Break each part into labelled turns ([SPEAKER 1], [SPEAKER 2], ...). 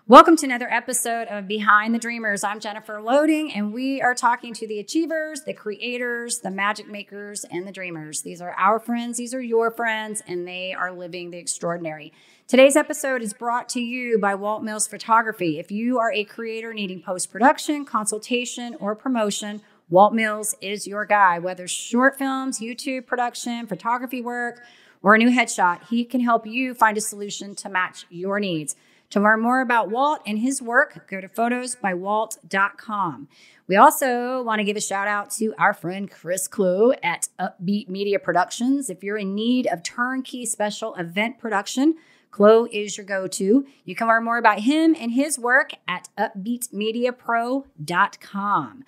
[SPEAKER 1] Welcome to another episode of Behind the Dreamers. I'm Jennifer Loading, and we are talking to the achievers, the creators, the magic makers, and the dreamers. These are our friends, these are your friends, and they are living the extraordinary. Today's episode is brought to you by Walt Mills Photography. If you are a creator needing post-production, consultation, or promotion, Walt Mills is your guy. Whether short films, YouTube production, photography work, or a new headshot, he can help you find a solution to match your needs. To learn more about Walt and his work, go to photosbywalt.com. We also want to give a shout out to our friend Chris Clue at Upbeat Media Productions. If you're in need of turnkey special event production, Chloe is your go-to. You can learn more about him and his work at upbeatmediapro.com.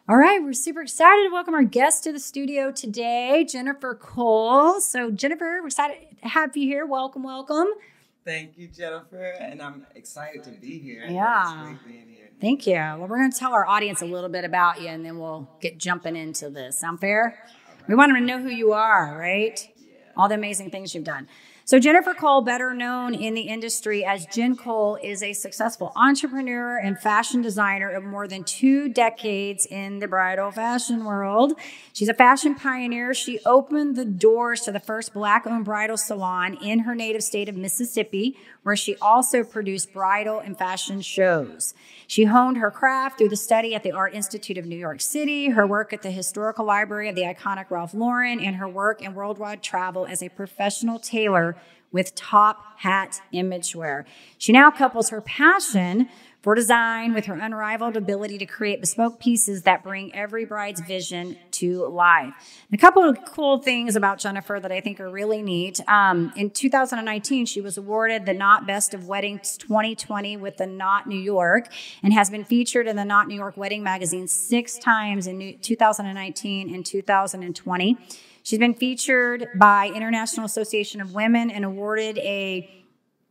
[SPEAKER 1] All right, we're super excited to welcome our guest to the studio today, JennCole. So Jennifer, we're excited to have you here. Welcome, welcome.
[SPEAKER 2] Thank you, Jennifer, and I'm excited to be here.
[SPEAKER 1] Yeah.
[SPEAKER 2] It's great being here.
[SPEAKER 1] Thank you. Well, we're going to tell our audience a little bit about you, and then we'll get jumping into this. Sound fair? Right. We want them to know who you are, right? Yeah. All the amazing things you've done. So JennCole, better known in the industry as JennCole, is a successful entrepreneur and fashion designer of more than 2 decades in the bridal fashion world. She's a fashion pioneer. She opened the doors to the first Black-owned bridal salon in her native state of Mississippi, where she also produced bridal and fashion shows. She honed her craft through the study at the Art Institute of New York City, her work at the Historical Library of the iconic Ralph Lauren, and her work in worldwide travel as a professional tailor with top hat imagewear. She now couples her passion for design with her unrivaled ability to create bespoke pieces that bring every bride's vision to life. And a couple of cool things about Jennifer that I think are really neat. In 2019, she was awarded the Knot Best of Weddings 2020 with the Knot New York and has been featured in the Knot New York Wedding magazine 6 times in 2019 and 2020. She's been featured by International Association of Women and awarded a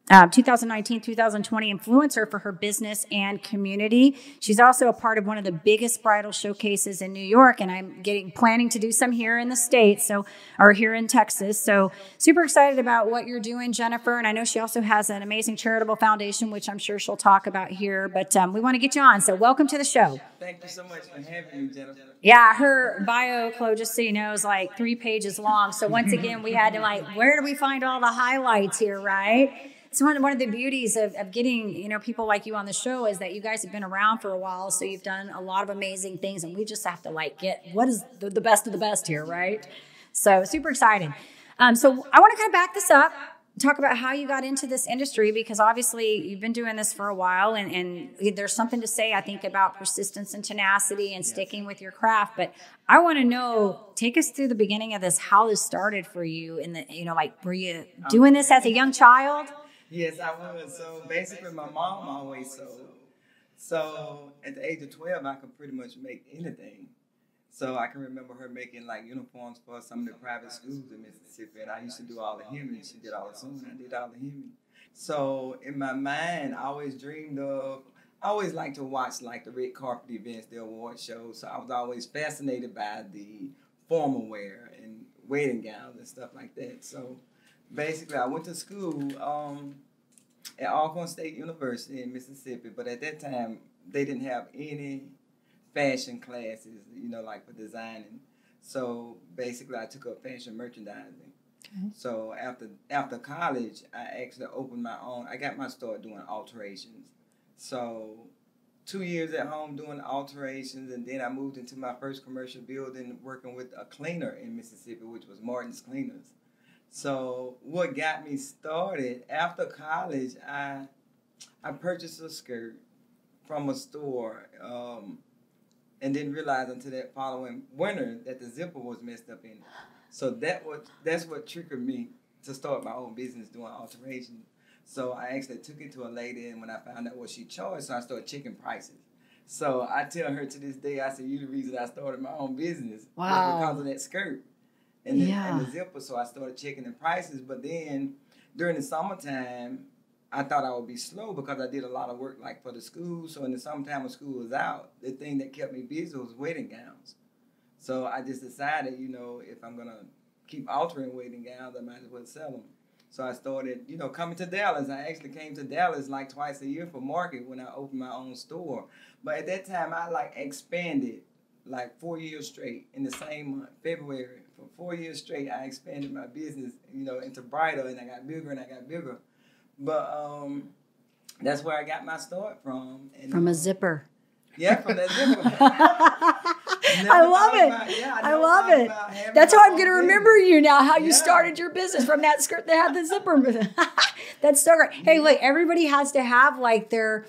[SPEAKER 1] 2019-2020 influencer for her business and community. She's also a part of one of the biggest bridal showcases in New York, and I'm planning to do some here in the States, or here in Texas. So super excited about what you're doing, Jennifer. And I know she also has an amazing charitable foundation, which I'm sure she'll talk about here. But we want to get you on. So welcome to the show.
[SPEAKER 2] Thank you so much for having me, Jennifer.
[SPEAKER 1] Yeah, her bio, Chloe, just so you know, is like 3 pages long. So once again, we had to where do we find all the highlights here, right? So one of the beauties of getting, people like you on the show is that you guys have been around for a while, so you've done a lot of amazing things, and we just have to get what is the best of the best here, right? So super excited. So I want to kind of back this up, talk about how you got into this industry, because obviously you've been doing this for a while, and there's something to say, I think, about persistence and tenacity and sticking with your craft. But I want to know, take us through the beginning of this, how this started for you, in the, were you doing this as a young child?
[SPEAKER 2] Yes, I was. So basically, my mom always sewed. So at the age of 12, I could pretty much make anything. So I can remember her making uniforms for some of the private schools in Mississippi, and I used to do all the hemming. She did all the sewing, I did all the hemming. So in my mind, I always liked to watch the red carpet events, the award shows. So I was always fascinated by the formal wear and wedding gowns and stuff like that. So basically, I went to school at Alcorn State University in Mississippi, but at that time, they didn't have any fashion classes, for designing. So basically, I took up fashion merchandising. Okay. So after college, I actually opened my own. I got my start doing alterations. So 2 years at home doing alterations, and then I moved into my first commercial building working with a cleaner in Mississippi, which was Martin's Cleaners. So what got me started, after college, I purchased a skirt from a store and didn't realize until that following winter that the zipper was messed up in it. So that's what triggered me to start my own business doing alterations. So I actually took it to a lady, and when I found out what she charged, so I started checking prices. So I tell her to this day, I said, "You the reason I started my own business was because of that skirt." And the zipper, so I started checking the prices. But then during the summertime, I thought I would be slow because I did a lot of work for the school. So in the summertime when school was out, the thing that kept me busy was wedding gowns. So I just decided, if I'm going to keep altering wedding gowns, I might as well sell them. So I started, you know, coming to Dallas. I actually came to Dallas like twice a year for market when I opened my own store. But at that time, I like expanded like 4 years straight in the same month, February. For 4 years straight, I expanded my business, you know, into Bridal, and I got bigger and I got bigger. But that's where I got my start from. And,
[SPEAKER 1] from a zipper.
[SPEAKER 2] Yeah, from that zipper.
[SPEAKER 1] I love it. I love it. That's how I'm going to remember you now, how you started your business from that skirt that had the zipper. That's so great. Hey, look, everybody has to have like their,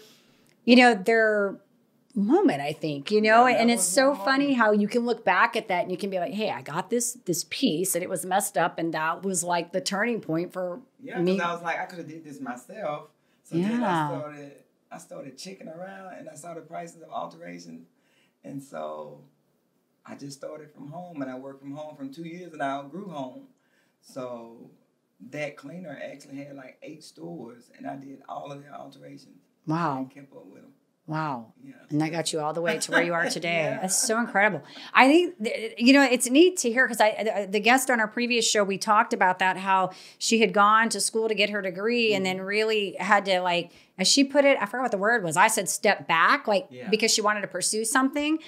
[SPEAKER 1] you know, their moment, I think, you know, and it's so funny how you can look back at that and you can be like, hey, I got this piece and it was messed up. And that was like the turning point for me.
[SPEAKER 2] Yeah, because I was like, I could have did this myself. So then I started checking around and I saw the prices of alterations. And so I just started from home and I worked from home from 2 years and I outgrew home. So that cleaner actually had like 8 stores and I did all of their alterations.
[SPEAKER 1] Wow.
[SPEAKER 2] And kept up with them.
[SPEAKER 1] Wow.
[SPEAKER 2] Yeah.
[SPEAKER 1] And that got you all the way to where you are today. That's so incredible. I think, you know, it's neat to hear because the guest on our previous show, we talked about that, how she had gone to school to get her degree and then really had to, like, as she put it, I forgot what the word was. I said step back, like, because she wanted to pursue something.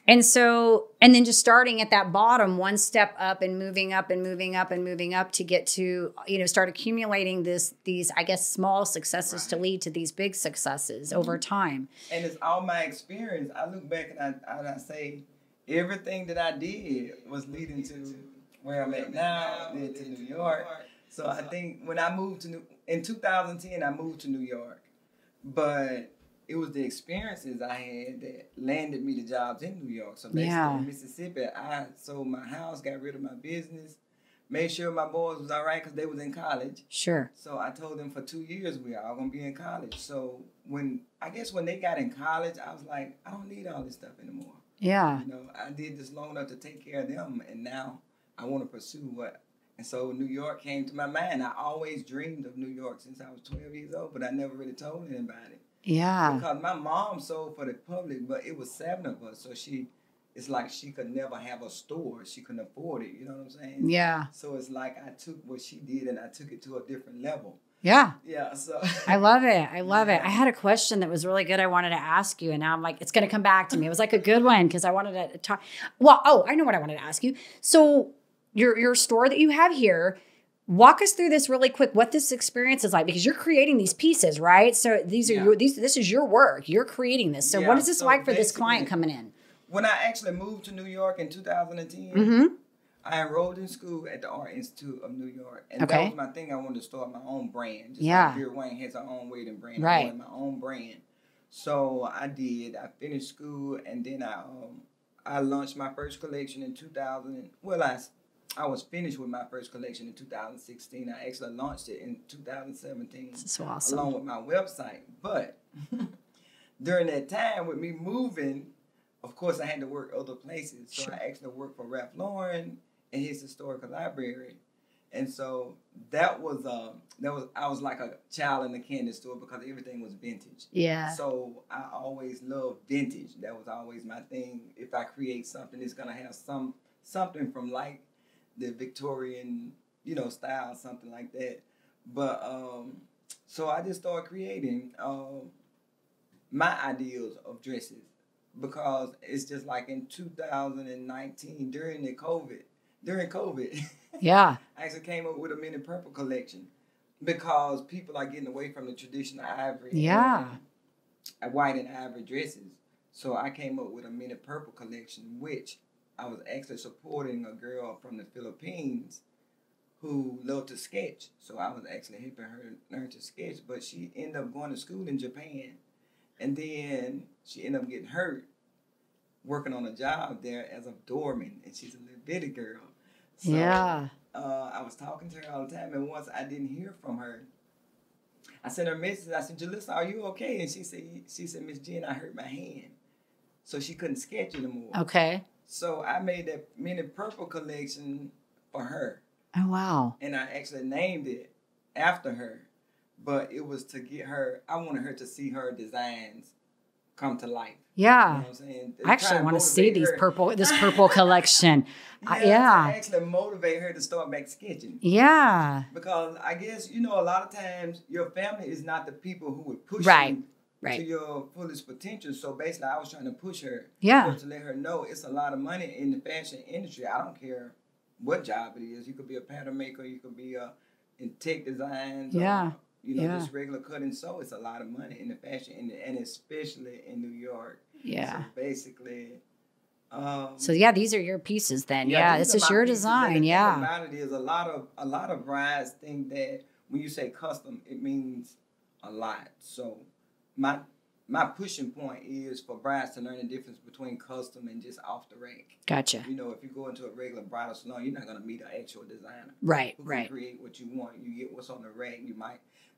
[SPEAKER 1] And so, and then just starting at that bottom, one step up and moving up and moving up and moving up to get to, you know, start accumulating these, I guess, small successes to lead to these big successes over time.
[SPEAKER 2] And it's all my experience. I look back and I say everything that I did was leading to where I'm at now, then to New York. So I think when I moved in 2010, I moved to New York. But it was the experiences I had that landed me the jobs in New York. So basically in Mississippi, I sold my house, got rid of my business, made sure my boys was all right because they was in college.
[SPEAKER 1] Sure.
[SPEAKER 2] So I told them for 2 years we are all going to be in college. So when they got in college, I was like, I don't need all this stuff anymore.
[SPEAKER 1] Yeah.
[SPEAKER 2] You know, I did this long enough to take care of them, and now I want to pursue what. And so New York came to my mind. I always dreamed of New York since I was 12 years old, but I never really told anybody.
[SPEAKER 1] Yeah.
[SPEAKER 2] Because my mom sold for the public, but it was 7 of us. So it's like she could never have a store. She couldn't afford it. You know what I'm saying?
[SPEAKER 1] Yeah.
[SPEAKER 2] So it's like I took what she did and I took it to a different level.
[SPEAKER 1] Yeah.
[SPEAKER 2] Yeah. So
[SPEAKER 1] I love it. I love it. I had a question that was really good. I wanted to ask you, and now I'm like, it's going to come back to me. It was like a good one because I wanted to talk. Well, I know what I wanted to ask you. So your store that you have here, walk us through this really quick, what this experience is like, because you're creating these pieces, right? So these are this is your work. You're creating this. So what is this like for this client coming in?
[SPEAKER 2] When I actually moved to New York in 2010, I enrolled in school at the Art Institute of New York. And that was my thing. I wanted to start my own brand. Just like Beer Wayne has her own wedding brand. I wanted my own brand. So I did. I finished school and then I launched my first collection in 2000. Well, I was finished with my first collection in 2016. I actually launched it in 2017.
[SPEAKER 1] This is so awesome.
[SPEAKER 2] Along with my website. But during that time with me moving, of course, I had to work other places. So I actually worked for Ralph Lauren in his historical library. And so I was like a child in a candy store because everything was vintage. Yeah. So I always loved vintage. That was always my thing. If I create something, it's going to have something from like the Victorian, you know, style, something like that. But so I just started creating my ideals of dresses because it's just like in 2019 during COVID. Yeah. I actually came up with a mini purple collection because people are getting away from the traditional ivory. Yeah. And white and ivory dresses. So I came up with a mini purple collection, which I was actually supporting a girl from the Philippines who loved to sketch. So I was actually helping her learn to sketch, but she ended up going to school in Japan. And then she ended up getting hurt working on a job there as a doorman. And she's a little bitty girl. So, I was talking to her all the time. And once I didn't hear from her, I sent her a message. I said, Jalissa, are you okay? And she said, Miss Jen, I hurt my hand. So she couldn't sketch anymore. Okay. So I made that mini purple collection for her. Oh, wow. And I actually named it after her. But it was to get her, I wanted her to see her designs come to life.
[SPEAKER 1] Yeah.
[SPEAKER 2] You know what I'm saying?
[SPEAKER 1] I actually want to see
[SPEAKER 2] this
[SPEAKER 1] purple collection.
[SPEAKER 2] To actually motivate her to start back sketching.
[SPEAKER 1] Yeah.
[SPEAKER 2] Because I guess, you know, a lot of times your family is not the people who would push you to your fullest potential. So basically, I was trying to push her to let her know it's a lot of money in the fashion industry. I don't care what job it is. You could be a pattern maker. You could be in tech design.
[SPEAKER 1] Yeah.
[SPEAKER 2] You know, just regular cut and sew. It's a lot of money in the fashion and especially in New York.
[SPEAKER 1] Yeah.
[SPEAKER 2] So basically.
[SPEAKER 1] So yeah, these are your pieces then. Yeah, this is your design. Yeah.
[SPEAKER 2] The thing about it is a lot of brides think that when you say custom, it means a lot. So my pushing point is for brides to learn the difference between custom and just off the rack.
[SPEAKER 1] Gotcha.
[SPEAKER 2] You know, if you go into a regular bridal salon, you're not gonna meet an actual designer.
[SPEAKER 1] Right.
[SPEAKER 2] Who can create what you want. You get what's on the rack.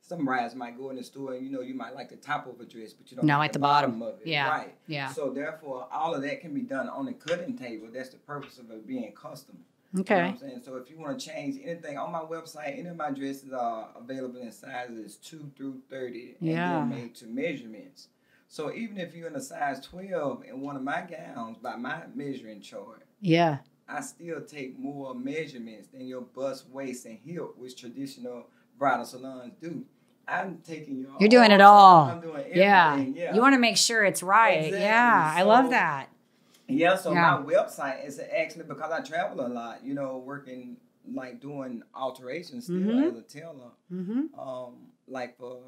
[SPEAKER 2] Some brides might go in the store and, you know, you might like the top of a dress, but you don't like the bottom of it.
[SPEAKER 1] Yeah.
[SPEAKER 2] Right.
[SPEAKER 1] Yeah.
[SPEAKER 2] So therefore, all of that can be done on the cutting table. That's the purpose of it being custom.
[SPEAKER 1] Okay.
[SPEAKER 2] You know what I'm saying? So if you want to change anything on my website, any of my dresses are available in sizes 2 through 30. And they're made to measurements. So even if you're in a size 12 in one of my gowns by my measuring chart, I still take more measurements than your bust, waist, and hip, which traditional bridal salons do. I'm taking
[SPEAKER 1] You're doing it all.
[SPEAKER 2] I'm doing everything. Yeah.
[SPEAKER 1] You want to make sure it's right.
[SPEAKER 2] Exactly.
[SPEAKER 1] Yeah. I love that.
[SPEAKER 2] Yeah. So my website is actually, because I travel a lot, you know, working, like doing alterations still as a tailor, like for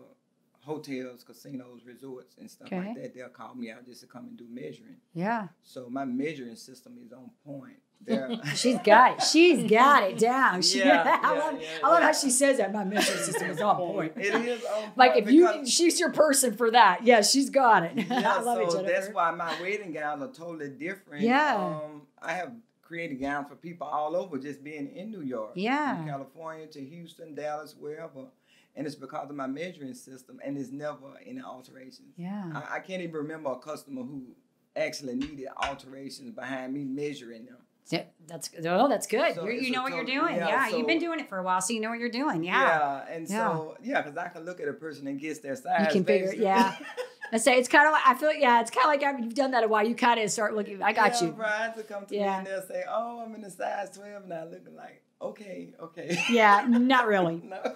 [SPEAKER 2] hotels, casinos, resorts, and stuff like that. They'll call me out just to come and do measuring. Yeah. So my measuring system is on point.
[SPEAKER 1] She's got it. She's got it down. I love how she says that. My measuring system is on point.
[SPEAKER 2] It is on point.
[SPEAKER 1] Like she's your person for that. Yeah, she's got it.
[SPEAKER 2] Yeah,
[SPEAKER 1] I love it, Jennifer.
[SPEAKER 2] That's why my wedding gowns are totally different.
[SPEAKER 1] Yeah.
[SPEAKER 2] I have created gowns for people all over, just being in New York.
[SPEAKER 1] Yeah.
[SPEAKER 2] From California to Houston, Dallas, wherever. And it's because of my measuring system, and it's never any alterations.
[SPEAKER 1] Yeah.
[SPEAKER 2] I can't even remember a customer who actually needed alterations behind me measuring them.
[SPEAKER 1] Yeah, that's good.
[SPEAKER 2] So
[SPEAKER 1] you know what you're doing. Yeah, so, you've been doing it for a while, so you know what you're doing. Yeah.
[SPEAKER 2] Yeah, and so because I can look at a person and guess their size.
[SPEAKER 1] You can figure. Yeah. I say it's kind of like, I feel it's kind of like after you've done that a while, you kind of start looking. I got you.
[SPEAKER 2] Brides will come to me and they'll say, "Oh, I'm in a size 12," and I looking like, okay.
[SPEAKER 1] Yeah, not really.
[SPEAKER 2] No.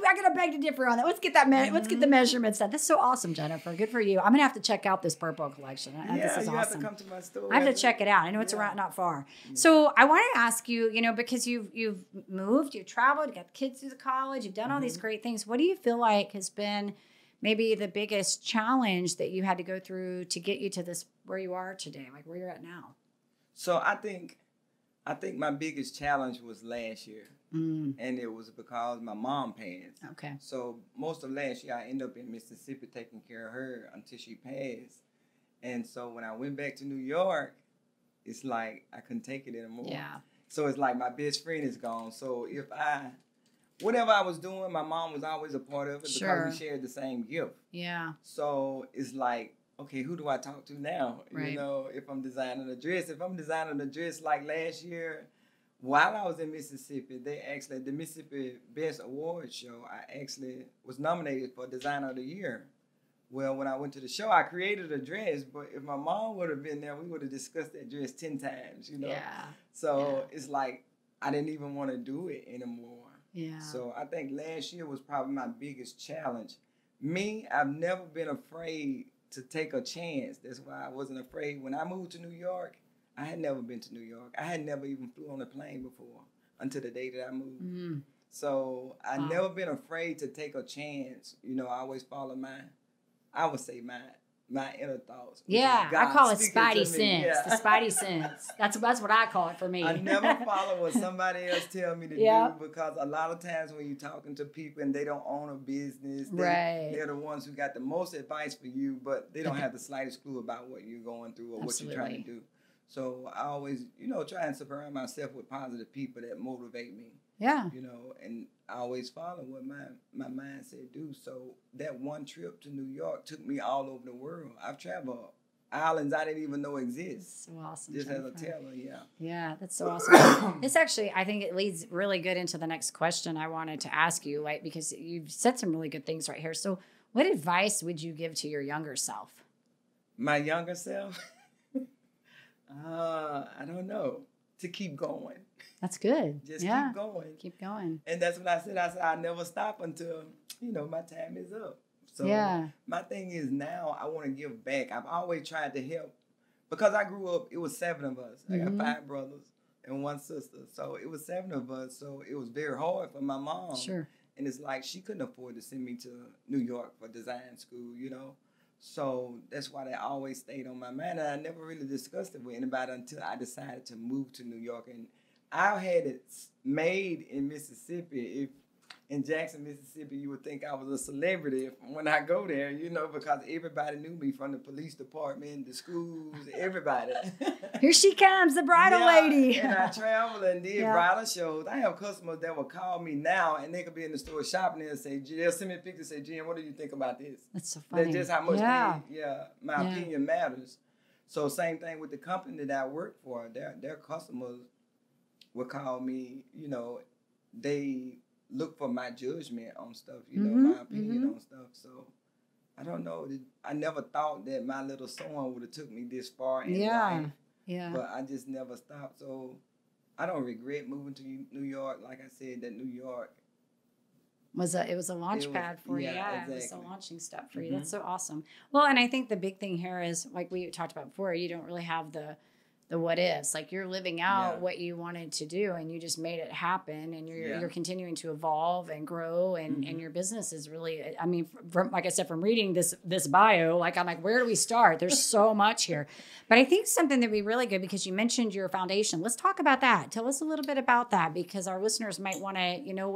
[SPEAKER 1] I gotta beg to differ on that. Let's get that. Let's get the measurements done. This is so awesome, Jennifer. Good for you. I'm gonna have to check out this purple collection. This is awesome.
[SPEAKER 2] Have to come to my store.
[SPEAKER 1] I have to check it out. I know it's around, not far. Yeah. So I want to ask you, you know, because you've moved, you've traveled, you got kids through the college, you've done all these great things. What do you feel like has been maybe the biggest challenge that you had to go through to get you to this where you are today, like where you're at now?
[SPEAKER 2] So I think my biggest challenge was last year. And it was because my mom passed.
[SPEAKER 1] Okay.
[SPEAKER 2] So most of last year, I ended up in Mississippi taking care of her until she passed. And so when I went back to New York, it's like I couldn't take it anymore.
[SPEAKER 1] Yeah.
[SPEAKER 2] So it's like my best friend is gone. So whatever I was doing, my mom was always a part of it because we shared the same gift.
[SPEAKER 1] Yeah.
[SPEAKER 2] So it's like, okay, who do I talk to now?
[SPEAKER 1] Right.
[SPEAKER 2] You know, if I'm designing a dress like last year, while I was in Mississippi, the Mississippi Best Awards show, I actually was nominated for Designer of the Year. Well, when I went to the show, I created a dress, but if my mom would have been there, we would have discussed that dress 10 times, you know?
[SPEAKER 1] Yeah.
[SPEAKER 2] So it's like, I didn't even want to do it anymore.
[SPEAKER 1] Yeah.
[SPEAKER 2] So I think last year was probably my biggest challenge. Me, I've never been afraid to take a chance. That's why I wasn't afraid. When I moved to New York, I had never been to New York. I had never even flew on a plane before until the day that I moved. So I've never been afraid to take a chance. You know, I always follow my inner thoughts.
[SPEAKER 1] Yeah, I call it spidey sense. Yeah. The spidey sense. That's what I call it for me.
[SPEAKER 2] I never follow what somebody else tell me to do, because a lot of times when you're talking to people and they don't own a business, they're the ones who got the most advice for you, but they don't have the slightest clue about what you're going through or what you're trying to do. So I always, try and surround myself with positive people that motivate me.
[SPEAKER 1] Yeah.
[SPEAKER 2] And I always follow what my mindset do. So that one trip to New York took me all over the world. I've traveled islands I didn't even know exist.
[SPEAKER 1] So awesome.
[SPEAKER 2] Just as a tailor, yeah.
[SPEAKER 1] Yeah, that's so awesome. It's actually, I think it leads really good into the next question I wanted to ask you, like, because you've said some really good things right here. So What advice would you give to your younger self?
[SPEAKER 2] My younger self? I don't know. To keep going.
[SPEAKER 1] That's good.
[SPEAKER 2] Just keep going.
[SPEAKER 1] Keep going.
[SPEAKER 2] And that's what I said. I said, I never stop until, my time is up. So my thing is now I want to give back. I've always tried to help. Because I grew up, it was 7 of us. I got 5 brothers and 1 sister. So it was 7 of us. So it was very hard for my mom.
[SPEAKER 1] Sure.
[SPEAKER 2] And it's like she couldn't afford to send me to New York for design school, So that's why that always stayed on my mind. And I never really discussed it with anybody until I decided to move to New York. And I had it made in Mississippi. If in Jackson, Mississippi, you would think I was a celebrity when I go there, because everybody knew me from the police department, the schools, everybody.
[SPEAKER 1] Here she comes, the bridal lady.
[SPEAKER 2] And I traveled and did bridal shows. I have customers that will call me now and they could be in the store shopping and say, they'll send me a picture and say, Jen, what do you think about this?
[SPEAKER 1] That's so funny.
[SPEAKER 2] That's just how much my opinion matters. So same thing with the company that I work for. Their customers would call me, they look for my judgment on stuff, my opinion on stuff. So I don't know. I never thought that my little song would have took me this far in life. Yeah. But I just never stopped. So I don't regret moving to New York. Like I said, that New York
[SPEAKER 1] was a launch pad for you. Yeah,
[SPEAKER 2] exactly.
[SPEAKER 1] It was a launching step for you. That's so awesome. Well, and I think the big thing here is, like we talked about before, you don't really have the what ifs. Like you're living out what you wanted to do and you just made it happen, and you're continuing to evolve and grow, and your business is really, I mean, from, like I said, from reading this bio, like I'm like, where do we start? There's so much here. But I think something that would be really good, because you mentioned your foundation. Let's talk about that. Tell us a little bit about that, because our listeners might want to,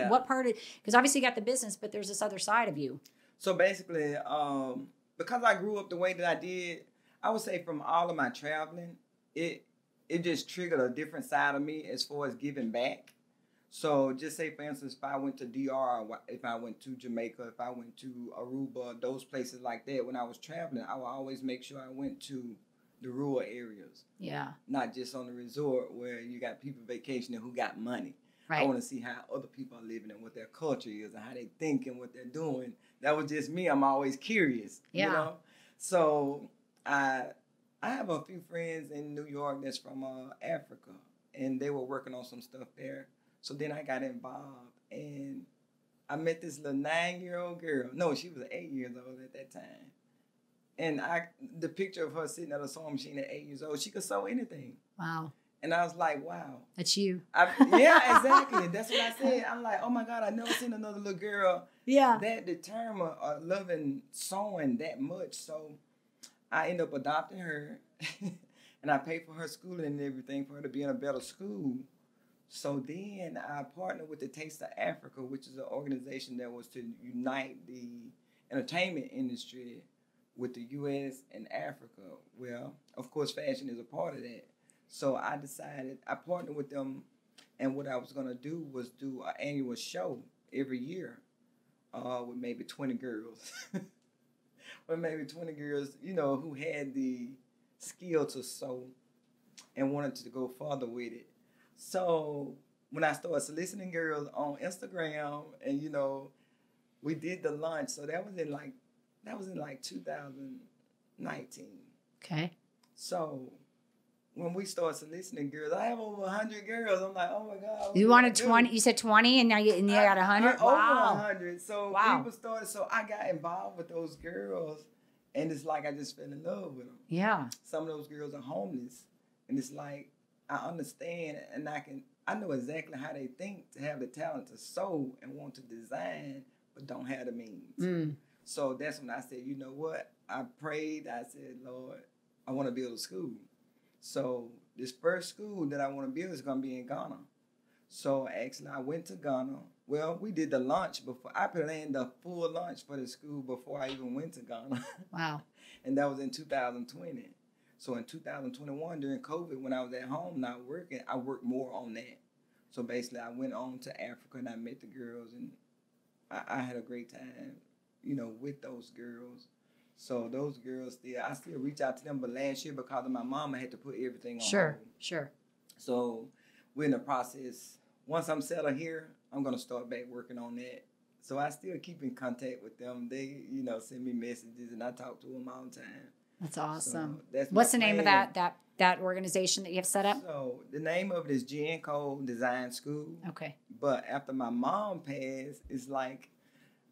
[SPEAKER 1] what part of, because obviously you got the business, but there's this other side of you.
[SPEAKER 2] So basically, because I grew up the way that I did, I would say from all of my traveling, it just triggered a different side of me as far as giving back. So just say, for instance, if I went to DR, if I went to Jamaica, if I went to Aruba, those places like that, when I was traveling, I would always make sure I went to the rural areas. Yeah. Not just on the resort where you got people vacationing who got money. Right. I want to see how other people are living and what their culture is and how they think and what they're doing. That was just me. I'm always curious. Yeah. So I have a few friends in New York that's from Africa, and they were working on some stuff there. So then I got involved, and I met this little 9-year-old girl. No, she was 8 years old at that time. And the picture of her sitting at a sewing machine at 8 years old, she could sew anything. Wow. And I was like, wow.
[SPEAKER 1] That's you.
[SPEAKER 2] Yeah, exactly. That's what I said. I'm like, oh my God, I never seen another little girl that determined or loving sewing that much. So I ended up adopting her, and I paid for her schooling and everything for her to be in a better school. So then I partnered with the Taste of Africa, which is an organization that was to unite the entertainment industry with the U.S. and Africa. Well, of course, fashion is a part of that. So I partnered with them, and what I was going to do was do an annual show every year with maybe 20 girls. Or maybe 20 girls, who had the skill to sew and wanted to go further with it. So when I started soliciting girls on Instagram, and we did the launch. So that was in like 2019. Okay. So when we started soliciting girls, I have over 100 girls. I'm like, oh my God.
[SPEAKER 1] You wanted 20? You said 20, and now you got 100?
[SPEAKER 2] Wow. Over 100. So people started. So I got involved with those girls, and it's like I just fell in love with them. Yeah. Some of those girls are homeless, and it's like I understand, and I know exactly how they think to have the talent to sew and want to design, but don't have the means. So that's when I said, you know what? I prayed. I said, Lord, I want to build a school. So this first school that I want to build is going to be in Ghana. So actually, I went to Ghana. Well, we did the launch before. I planned the full launch for the school before I even went to Ghana. Wow. And that was in 2020. So in 2021, during COVID, when I was at home not working, I worked more on that. So basically, I went on to Africa and I met the girls, and I had a great time, with those girls. So those girls I still reach out to them, but last year because of my mom, I had to put everything on hold. Sure. So we're in the process. Once I'm settled here, I'm gonna start back working on that. So I still keep in contact with them. They, send me messages and I talk to them all the time.
[SPEAKER 1] That's awesome.
[SPEAKER 2] So that's
[SPEAKER 1] What's the name of
[SPEAKER 2] plan.
[SPEAKER 1] that organization that you have set up?
[SPEAKER 2] So the name of it is JennCole Design School.
[SPEAKER 1] Okay.
[SPEAKER 2] But after my mom passed, it's like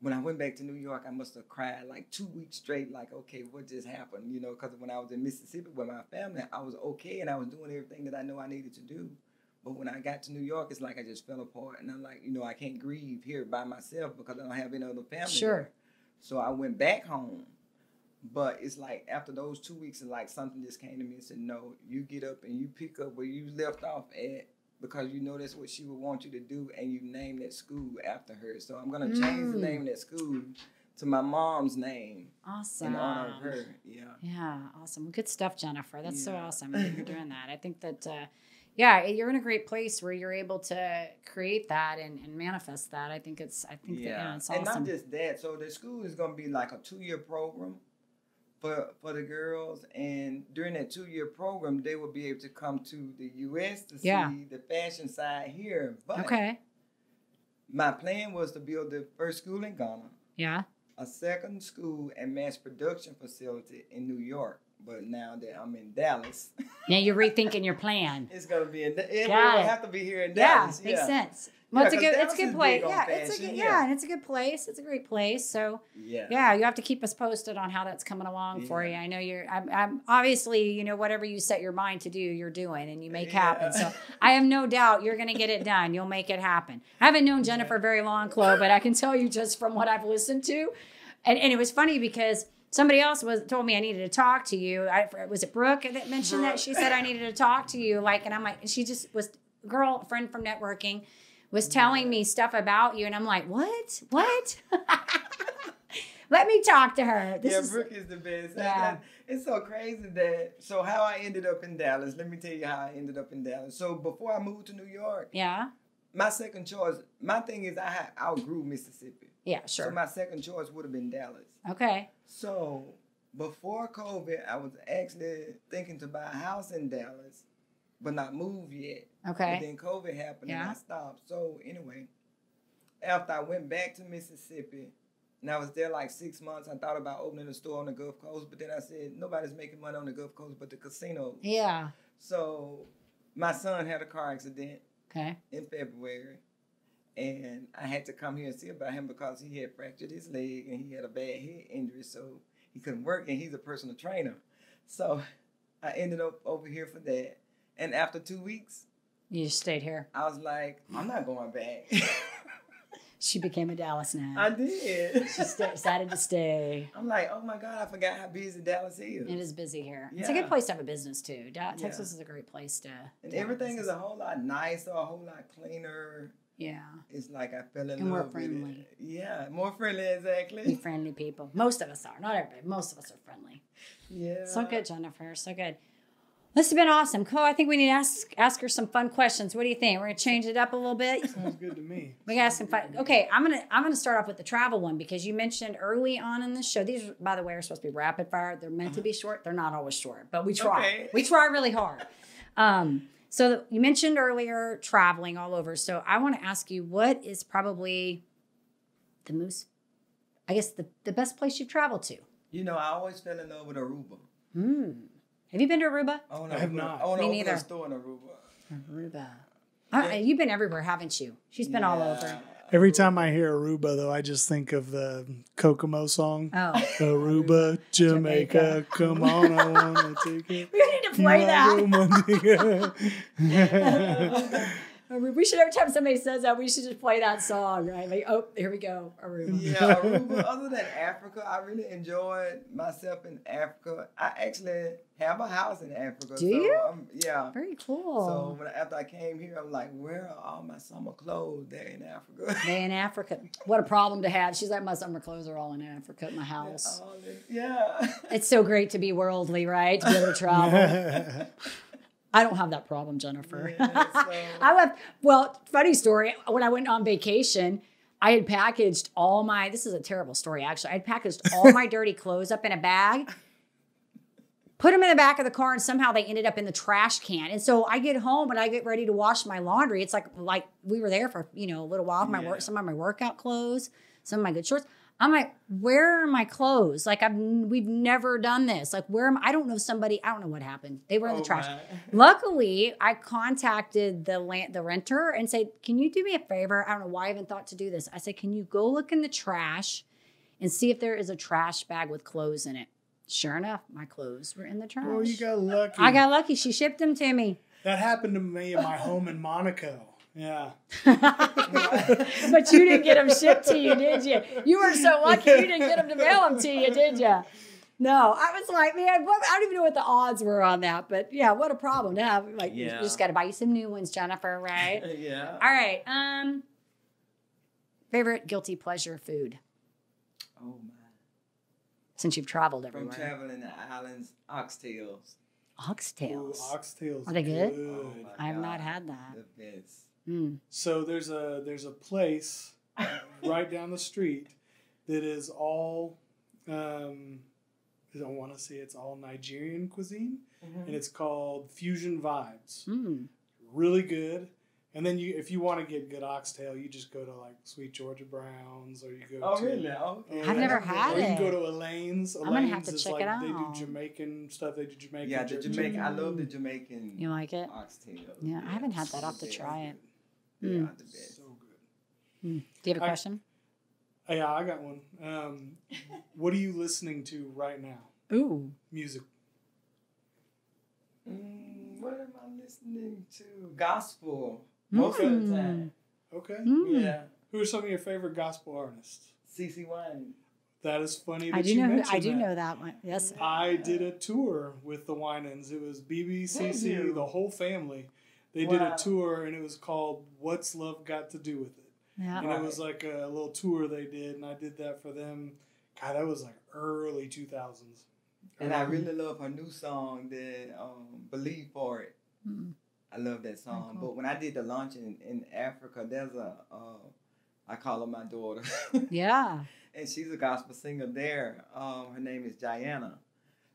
[SPEAKER 2] when I went back to New York, I must have cried like 2 weeks straight. Like, okay, what just happened? Because when I was in Mississippi with my family, I was okay and I was doing everything that I know I needed to do. But when I got to New York, it's like I just fell apart. And I'm like, I can't grieve here by myself because I don't have any other family.
[SPEAKER 1] Sure.
[SPEAKER 2] There. So I went back home. But it's like after those 2 weeks, it's like something just came to me and said, no, you get up and you pick up where you left off at because that's what she would want you to do and you name that school after her. So I'm going to change the name of that school to my mom's name.
[SPEAKER 1] Awesome.
[SPEAKER 2] In honor of her. Yeah.
[SPEAKER 1] Yeah, awesome. Good stuff, Jennifer. That's so awesome that you're doing that. I think that, you're in a great place where you're able to create that and manifest that. I think that, it's awesome.
[SPEAKER 2] And not just that. So the school is going to be like a 2-year program for the girls, and during that 2-year program, they will be able to come to the U.S. to see the fashion side here. But my plan was to build the first school in Ghana.
[SPEAKER 1] Yeah. A
[SPEAKER 2] second school and mass production facility in New York. But now that I'm in Dallas,
[SPEAKER 1] now you're rethinking your plan.
[SPEAKER 2] It's gonna be it will have to be here in Dallas.
[SPEAKER 1] Yeah, makes sense. Well, it's a good place. Yeah, and it's a good place. It's a great place. So you have to keep us posted on how that's coming along for you. I know I'm obviously, whatever you set your mind to do, you're doing and you make happen. So I have no doubt you're going to get it done. You'll make it happen. I haven't known Jennifer very long, Chloe, but I can tell you just from what I've listened to. And it was funny because somebody else told me I needed to talk to you. Was it Brooke that mentioned that? She said I needed to talk to you. And I'm like, she just was a friend from networking. Was telling me stuff about you, and I'm like, what? Let me talk to her.
[SPEAKER 2] Brooke is the best. Yeah. It's so crazy so how I ended up in Dallas, let me tell you how I ended up in Dallas. So before I moved to New York, my second choice, my thing is I outgrew Mississippi.
[SPEAKER 1] Yeah, sure.
[SPEAKER 2] So my second choice would have been Dallas.
[SPEAKER 1] Okay.
[SPEAKER 2] So before COVID, I was actually thinking to buy a house in Dallas, but not move yet.
[SPEAKER 1] Okay.
[SPEAKER 2] But then COVID happened and I stopped. So anyway, after I went back to Mississippi, and I was there like 6 months, I thought about opening a store on the Gulf Coast, but then I said, nobody's making money on the Gulf Coast but the casinos.
[SPEAKER 1] Yeah.
[SPEAKER 2] So my son had a car accident in February, and I had to come here and see about him because he had fractured his leg and he had a bad head injury, so he couldn't work, and he's a personal trainer. So I ended up over here for that. And after 2 weeks,
[SPEAKER 1] you just stayed here.
[SPEAKER 2] I was like, I'm not going back.
[SPEAKER 1] She became a Dallas now.
[SPEAKER 2] I did.
[SPEAKER 1] She decided to stay.
[SPEAKER 2] I'm like, oh my God, I forgot how busy Dallas is.
[SPEAKER 1] It is busy here. Yeah. It's a good place to have a business too. Texas is a great place to.
[SPEAKER 2] And everything is a whole lot nicer, a whole lot cleaner.
[SPEAKER 1] Yeah.
[SPEAKER 2] It's like I fell in love
[SPEAKER 1] with it. More friendly.
[SPEAKER 2] Yeah, more friendly, exactly.
[SPEAKER 1] Be friendly people. Most of us are. Not everybody. Most of us are friendly.
[SPEAKER 2] Yeah.
[SPEAKER 1] So good, Jennifer. So good. This has been awesome. Chloe, I think we need to ask her some fun questions. What do you think? We're gonna change it up a little bit.
[SPEAKER 3] Sounds good to me.
[SPEAKER 1] We gotta ask some fun. Okay, I'm gonna start off with the travel one because you mentioned early on in the show. These, by the way, are supposed to be rapid fire. They're meant to be short. They're not always short, but we try. Okay. We try really hard. So you mentioned earlier traveling all over. So I want to ask you, what is probably the most, I guess, the best place you've traveled to?
[SPEAKER 2] I always fell in love with Aruba.
[SPEAKER 1] Have you been to Aruba?
[SPEAKER 3] I have not.
[SPEAKER 2] I want to
[SPEAKER 1] open
[SPEAKER 2] a store in Aruba.
[SPEAKER 1] Aruba. You've been everywhere, haven't you? She's been all over.
[SPEAKER 3] Every time I hear Aruba, though, I just think of the Kokomo song.
[SPEAKER 1] Oh.
[SPEAKER 3] Aruba, Jamaica, come on, I want to take it.
[SPEAKER 1] We need to play that. We should, every time somebody says that, we should just play that song, right? Like, oh, here we go, Aruba.
[SPEAKER 2] Yeah, Aruba. Other than Africa, I really enjoyed myself in Africa. I actually have a house in Africa.
[SPEAKER 1] Do you?
[SPEAKER 2] Yeah.
[SPEAKER 1] Very cool.
[SPEAKER 2] So after I came here, I'm like, where are all my summer clothes? They're in Africa.
[SPEAKER 1] They're in Africa. What a problem to have. She's like, my summer clothes are all in Africa at my house.
[SPEAKER 2] Yeah.
[SPEAKER 1] It's so great to be worldly, right? To be able to travel. I don't have that problem, Jennifer.
[SPEAKER 2] Yeah, so.
[SPEAKER 1] I left. Well, funny story. When I went on vacation, I had packaged all my. This is a terrible story, actually. I had packaged all my dirty clothes up in a bag, put them in the back of the car, and somehow they ended up in the trash can. And so I get home and I get ready to wash my laundry. It's like we were there for a little while. Some of my workout clothes, some of my good shorts. I'm like, where are my clothes? Like we've never done this. Like I don't know somebody, I don't know what happened. They were in the trash. Luckily, I contacted the renter and said, can you do me a favor? I don't know why I even thought to do this. I said, can you go look in the trash and see if there is a trash bag with clothes in it? Sure enough, my clothes were in the trash.
[SPEAKER 3] Oh, you got lucky.
[SPEAKER 1] I got lucky. She shipped them to me.
[SPEAKER 3] That happened to me in my home in Monaco. Yeah.
[SPEAKER 1] But you didn't get them shipped to you, did you? You were so lucky you didn't get them to mail them to you, did you? No, I was like, man, I don't even know what the odds were on that. But yeah, what a problem to have. Like, you just got to buy you some new ones, Jennifer, right?
[SPEAKER 2] Yeah.
[SPEAKER 1] All right. Favorite guilty pleasure food?
[SPEAKER 2] Oh, my.
[SPEAKER 1] Since you've traveled everywhere.
[SPEAKER 2] From traveling the islands, oxtails.
[SPEAKER 1] Oxtails.
[SPEAKER 3] Ooh, oxtails.
[SPEAKER 1] Are they good?
[SPEAKER 2] Oh,
[SPEAKER 1] I have not had that.
[SPEAKER 2] The best.
[SPEAKER 3] So there's a place right down the street that is all I don't want to say it's all Nigerian cuisine, and it's called Fusion Vibes. Really good. And then if you want to get good oxtail, you just go to like Sweet Georgia Browns, or you go to.
[SPEAKER 2] Really? Okay.
[SPEAKER 1] I've never had
[SPEAKER 3] or
[SPEAKER 1] it.
[SPEAKER 3] You can go to Elaine's.
[SPEAKER 1] I'm gonna have to check it out.
[SPEAKER 3] They do Jamaican stuff. They do Jamaican.
[SPEAKER 2] Yeah, the Jamaican. I love the Jamaican.
[SPEAKER 1] You like it?
[SPEAKER 2] Oxtail.
[SPEAKER 1] Yeah, I haven't had that. I'll have to try it.
[SPEAKER 2] They are the best.
[SPEAKER 3] So good.
[SPEAKER 1] Do you have a question?
[SPEAKER 3] Yeah, I got one. What are you listening to right now?
[SPEAKER 1] Ooh.
[SPEAKER 3] Music.
[SPEAKER 2] What am I listening to? Gospel. Most of the time.
[SPEAKER 3] Okay.
[SPEAKER 2] Yeah.
[SPEAKER 3] Who are some of your favorite gospel artists?
[SPEAKER 2] CC Wine.
[SPEAKER 3] That is funny that
[SPEAKER 1] I do
[SPEAKER 3] you
[SPEAKER 1] know.
[SPEAKER 3] mentioned
[SPEAKER 1] I do
[SPEAKER 3] that.
[SPEAKER 1] know that one. Yes.
[SPEAKER 3] I did a tour with the Winans. It was BBCC, the whole family. They did a tour, and it was called "What's Love Got to Do with It?"
[SPEAKER 1] Yeah.
[SPEAKER 3] And it was like a little tour they did, and I did that for them. God, that was like early 2000s.
[SPEAKER 2] And I really love her new song, the "Believe for It." I love that song.
[SPEAKER 1] cool.
[SPEAKER 2] But when I did the launch in Africa, there's I call her my daughter.
[SPEAKER 1] Yeah.
[SPEAKER 2] And she's a gospel singer there. Her name is Diana.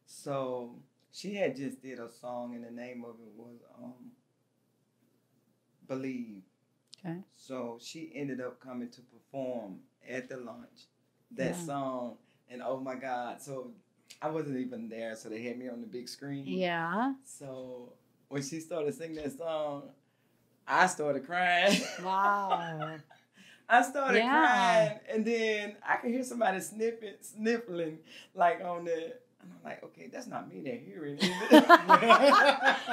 [SPEAKER 2] So she had just did a song, and the name of it was Believe.
[SPEAKER 1] Okay.
[SPEAKER 2] So she ended up coming to perform at the launch that song. And oh my God. So I wasn't even there, so they had me on the big screen.
[SPEAKER 1] Yeah.
[SPEAKER 2] So when she started singing that song, I started crying.
[SPEAKER 1] Wow.
[SPEAKER 2] I started crying, and then I could hear somebody sniffling, like on the. And I'm like, okay, that's not me they're hearing.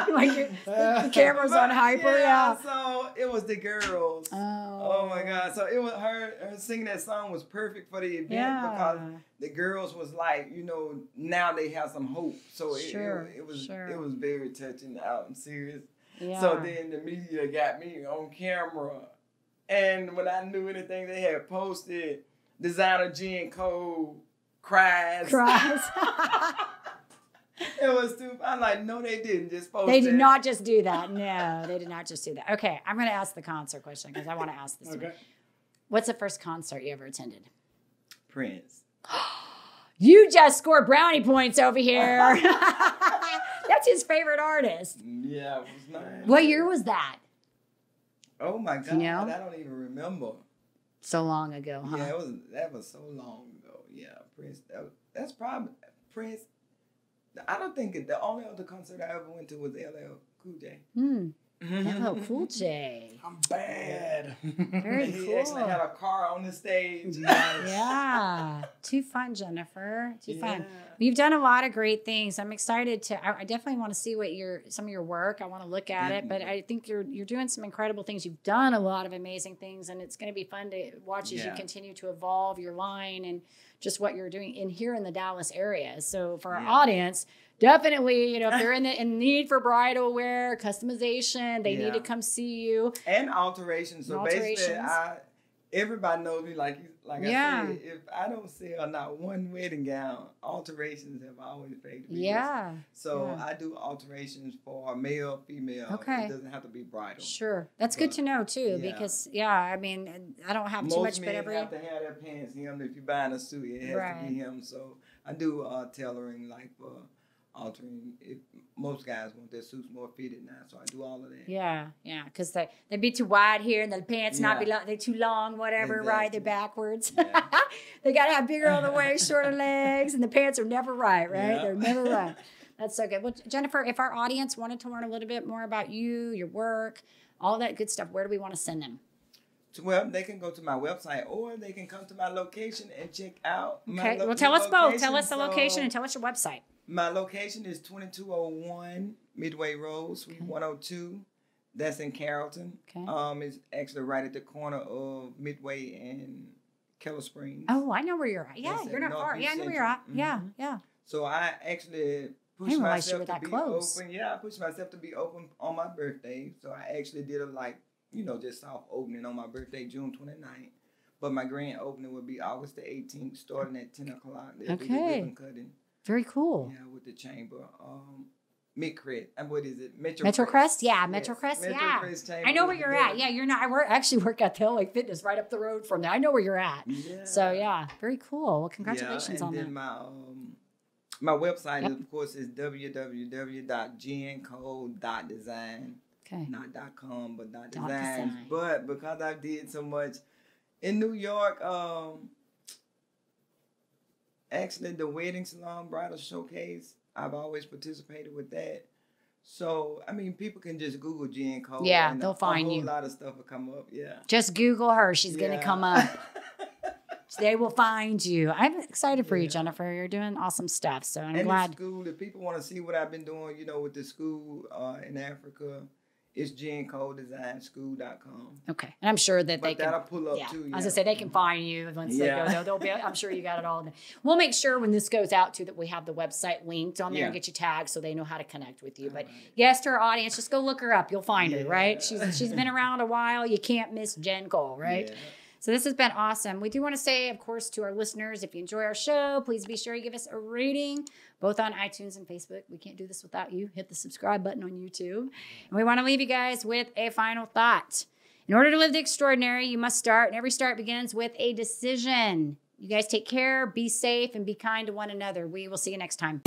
[SPEAKER 1] Like the camera's on hyper, yeah.
[SPEAKER 2] So it was the girls.
[SPEAKER 1] Oh
[SPEAKER 2] my God! So it was her singing that song was perfect for the event because the girls was like, now they have some hope. So it was very touching. I'm serious.
[SPEAKER 1] Yeah.
[SPEAKER 2] So then the media got me on camera. And when I knew anything they had posted, designer JennCole cries. It was stupid. I'm like, no, they didn't just post
[SPEAKER 1] They did not just do that. No, they did not just do that. Okay, I'm going to ask the concert question because I want to ask this one. What's the first concert you ever attended?
[SPEAKER 2] Prince.
[SPEAKER 1] You just scored brownie points over here. That's his favorite artist.
[SPEAKER 2] Yeah, it was nice.
[SPEAKER 1] What year was that?
[SPEAKER 2] Oh my God,
[SPEAKER 1] You know?
[SPEAKER 2] I don't even remember.
[SPEAKER 1] So long ago, huh?
[SPEAKER 2] Yeah, that was so long ago. Yeah, Prince. That's probably Prince. I don't think the only other concert I ever went to was LL Cool J.
[SPEAKER 1] LL Cool J.
[SPEAKER 3] I'm bad.
[SPEAKER 1] Very
[SPEAKER 2] He
[SPEAKER 1] cool.
[SPEAKER 2] actually had a car on the stage.
[SPEAKER 1] Yeah. Too fun, Jennifer. Too fun. You've done a lot of great things. I'm excited I definitely want to see some of your work. I want to look at it, but I think you're doing some incredible things. You've done a lot of amazing things, and it's going to be fun to watch as you continue to evolve your line and just what you're doing here in the Dallas area. So for our audience, definitely, if they're in need for bridal wear, customization, they need to come see you.
[SPEAKER 2] And alterations. So basically, everybody knows me like I said, if I don't sell not one wedding gown, alterations have always paid the bills. So I do alterations for male, female.
[SPEAKER 1] Okay.
[SPEAKER 2] It doesn't have to be bridal.
[SPEAKER 1] Sure. That's good to know too, because I mean, I don't have too much, but
[SPEAKER 2] Most men have to have their pants hemmed. If you're buying a suit, it has to be hemmed. So I do tailoring like for altering. Most guys want their suits more fitted now, so I do all of that.
[SPEAKER 1] Yeah, yeah, because they'd be too wide here and the pants not be long, they're too long, whatever,
[SPEAKER 2] Exactly.
[SPEAKER 1] right? They're backwards.
[SPEAKER 2] Yeah.
[SPEAKER 1] They got to have bigger on the waist, shorter legs, and the pants are never right, right?
[SPEAKER 2] Yeah.
[SPEAKER 1] They're never right. That's so good. Well, Jennifer, if our audience wanted to learn a little bit more about you, your work, all that good stuff, where do we want to send them?
[SPEAKER 2] Well, they can go to my website or they can come to my location and check out my
[SPEAKER 1] Okay, well, tell us both. Tell us the location and tell us your website.
[SPEAKER 2] My location is 2201 Midway Road, Suite 102. That's in Carrollton.
[SPEAKER 1] Okay.
[SPEAKER 2] It's actually right at the corner of Midway and Keller Springs.
[SPEAKER 1] Oh, I know where you're at. Yeah,
[SPEAKER 2] That's
[SPEAKER 1] you're
[SPEAKER 2] in
[SPEAKER 1] not far.
[SPEAKER 2] Northeast
[SPEAKER 1] Yeah, I know where you're
[SPEAKER 2] Central.
[SPEAKER 1] at. Yeah,
[SPEAKER 2] Mhm.
[SPEAKER 1] yeah.
[SPEAKER 2] So I actually pushed
[SPEAKER 1] didn't realize you
[SPEAKER 2] myself
[SPEAKER 1] were
[SPEAKER 2] to
[SPEAKER 1] that
[SPEAKER 2] be
[SPEAKER 1] close.
[SPEAKER 2] open. Yeah, I pushed myself to be open on my birthday. So I actually did just soft opening on my birthday, June 29th. But my grand opening will be August the 18th, starting at 10 o'clock. They'll do the
[SPEAKER 1] Okay.
[SPEAKER 2] ribbon cutting.
[SPEAKER 1] Very cool.
[SPEAKER 2] Yeah, with the chamber. Midcrest. What is it?
[SPEAKER 1] Metro Crest? Yeah,
[SPEAKER 2] Yes.
[SPEAKER 1] Metro Crest.
[SPEAKER 2] Metro
[SPEAKER 1] Yeah.
[SPEAKER 2] Crest chamber
[SPEAKER 1] I know where
[SPEAKER 2] is
[SPEAKER 1] you're
[SPEAKER 2] the
[SPEAKER 1] at.
[SPEAKER 2] building.
[SPEAKER 1] Yeah, you're not. Actually work at LA Fitness right up the road from there. I know where you're at.
[SPEAKER 2] Yeah.
[SPEAKER 1] So yeah, very cool. Well, congratulations
[SPEAKER 2] yeah,
[SPEAKER 1] on
[SPEAKER 2] and
[SPEAKER 1] that.
[SPEAKER 2] then my website,
[SPEAKER 1] Yep.
[SPEAKER 2] of course, is www.JennCole.design.
[SPEAKER 1] Okay.
[SPEAKER 2] Not .com, but
[SPEAKER 1] Dot
[SPEAKER 2] .design.
[SPEAKER 1] design.
[SPEAKER 2] But because I did so much in New York, actually the wedding salon bridal showcase, I've always participated with that. So people can just Google JennCole.
[SPEAKER 1] Yeah,
[SPEAKER 2] and
[SPEAKER 1] they'll find you.
[SPEAKER 2] A lot of stuff will come up. Yeah.
[SPEAKER 1] Just Google her. She's gonna
[SPEAKER 2] Yeah.
[SPEAKER 1] come up. They will find you. I'm excited for you,
[SPEAKER 2] Yeah.
[SPEAKER 1] Jennifer. You're doing awesome stuff. So I'm
[SPEAKER 2] And
[SPEAKER 1] glad.
[SPEAKER 2] the school, if people want to see what I've been doing, with the school in Africa, it's JennColeDesignSchool.com.
[SPEAKER 1] Okay, and I'm sure that
[SPEAKER 2] But
[SPEAKER 1] they can.
[SPEAKER 2] that'll pull up
[SPEAKER 1] Yeah,
[SPEAKER 2] too.
[SPEAKER 1] I was gonna say they can find you once they
[SPEAKER 2] Yeah.
[SPEAKER 1] go. They'll be. I'm sure you got it all. We'll make sure when this goes out too that we have the website linked on there and
[SPEAKER 2] Yeah.
[SPEAKER 1] get you tagged so they know how to connect with you. But
[SPEAKER 2] All right.
[SPEAKER 1] yes, to our audience, just go look her up. You'll find her, right?
[SPEAKER 2] Yeah.
[SPEAKER 1] She's been around a while. You can't miss JennCole, right?
[SPEAKER 2] Yeah.
[SPEAKER 1] So this has been awesome. We do want to say, of course, to our listeners, if you enjoy our show, please be sure you give us a rating, both on iTunes and Facebook. We can't do this without you. Hit the subscribe button on YouTube. And we want to leave you guys with a final thought. In order to live the extraordinary, you must start, and every start begins with a decision. You guys take care, be safe, and be kind to one another. We will see you next time.